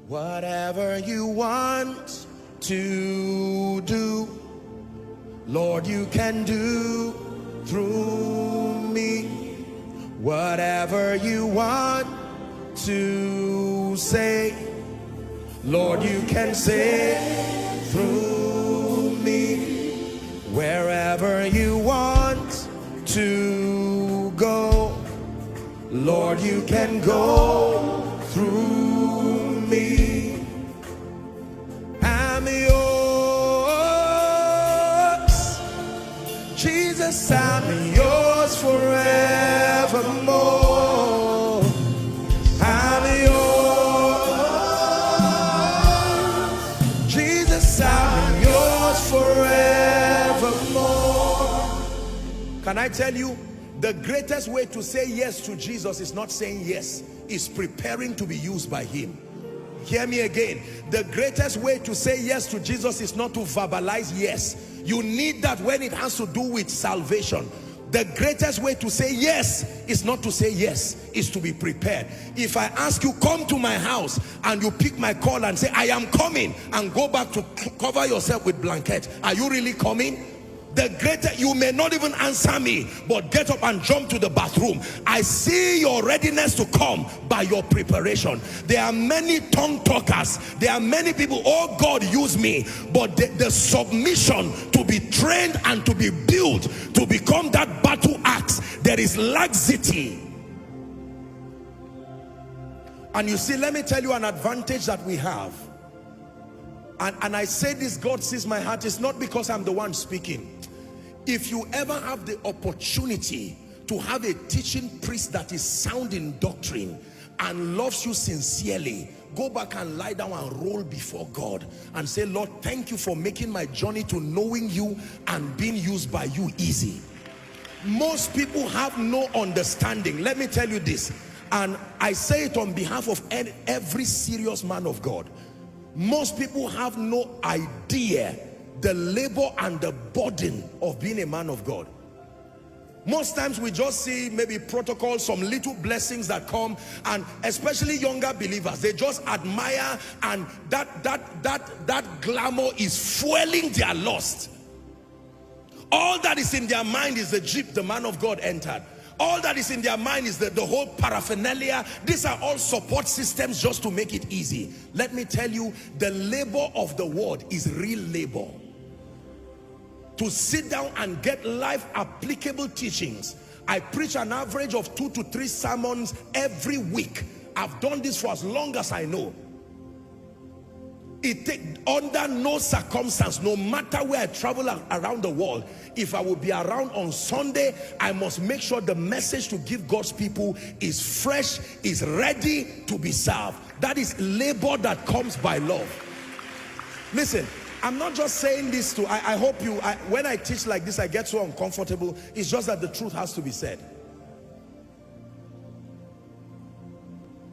Whatever you want to do, Lord, you can do through me. Whatever you want to say, Lord, you can say through me. Wherever you want to go, Lord, you can go through me. I'm yours, Jesus, I'm yours forevermore. I'm yours, Jesus, I'm yours forevermore. Can I tell you, the greatest way to say yes to Jesus is not saying yes, is preparing to be used by him. Hear me again. The greatest way to say yes to Jesus is not to verbalize yes. You need that when it has to do with salvation. The greatest way to say yes is not to say yes, is to be prepared. If I ask you, come to my house, and you pick my call and say, I am coming, and go back to cover yourself with blanket, are you really coming? The greater, you may not even answer me, but get up and jump to the bathroom. I see your readiness to come by your preparation. There are many tongue talkers. There are many people, oh God, use me. But the submission to be trained and to be built to become that battle axe, there is laxity. And you see, let me tell you an advantage that we have. And I say this, God sees my heart. It's not because I'm the one speaking. If you ever have the opportunity to have a teaching priest that is sound in doctrine and loves you sincerely, go back and lie down and roll before God and say, Lord, thank you for making my journey to knowing you and being used by you easy. Most people have no understanding. Let me tell you this, and I say it on behalf of every serious man of God. Most people have no idea the labor and the burden of being a man of God. Most times we just see maybe protocols, some little blessings that come, and especially younger believers, they just admire, and that glamour is fueling their lust. All that is in their mind is the jeep the man of God entered. All that is in their mind is the whole paraphernalia. These are all support systems just to make it easy. Let me tell you, the labor of the word is real labor. To sit down and get life applicable teachings. I preach an average of 2 to 3 sermons every week. I've done this for as long as I know. It takes, under no circumstance, no matter where I travel around the world, if I will be around on Sunday, I must make sure the message to give God's people is fresh, is ready to be served. That is labor that comes by love. Listen, I'm not just saying this to, I hope you, when I teach like this, I get so uncomfortable. It's just that the truth has to be said.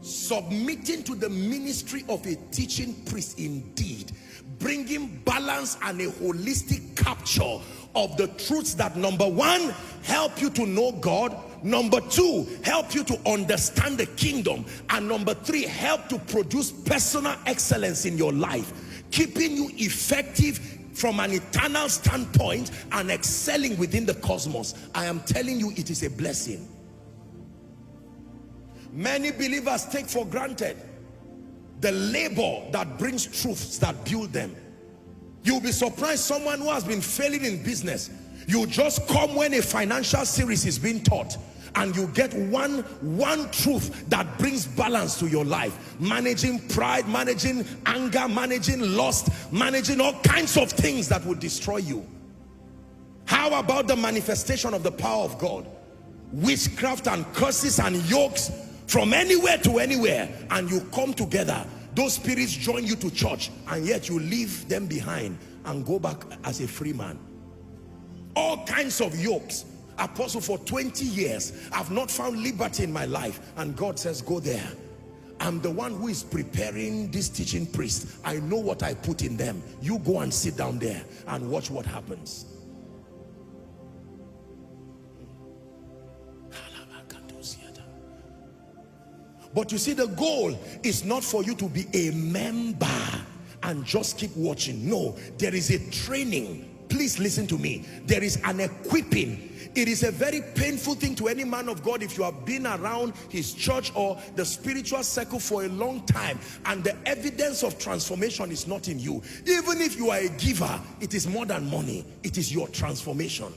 Submitting to the ministry of a teaching priest, indeed, bringing balance and a holistic capture of the truths that, number one, help you to know God, number two, help you to understand the kingdom, and number three, help to produce personal excellence in your life, keeping you effective from an eternal standpoint and excelling within the cosmos. I am telling you, it is a blessing. Many believers take for granted the labor that brings truths that build them. You'll be surprised, someone who has been failing in business, you just come when a financial series is being taught, and you get one truth that brings balance to your life. Managing pride, managing anger, managing lust, managing all kinds of things that would destroy you. How about the manifestation of the power of God? Witchcraft and curses and yokes from anywhere to anywhere, and you come together. Those spirits join you to church, and yet you leave them behind and go back as a free man. All kinds of yokes. Apostle, for 20 years I've not found liberty in my life, and God says, go there. I'm the one who is preparing this teaching priest. I know what I put in them. You go and sit down there and watch what happens. But you see, the goal is not for you to be a member and just keep watching. No, there is a training. Please listen to me. There is an equipping. It is a very painful thing to any man of God if you have been around his church or the spiritual circle for a long time and the evidence of transformation is not in you. Even if you are a giver, it is more than money. It is your transformation.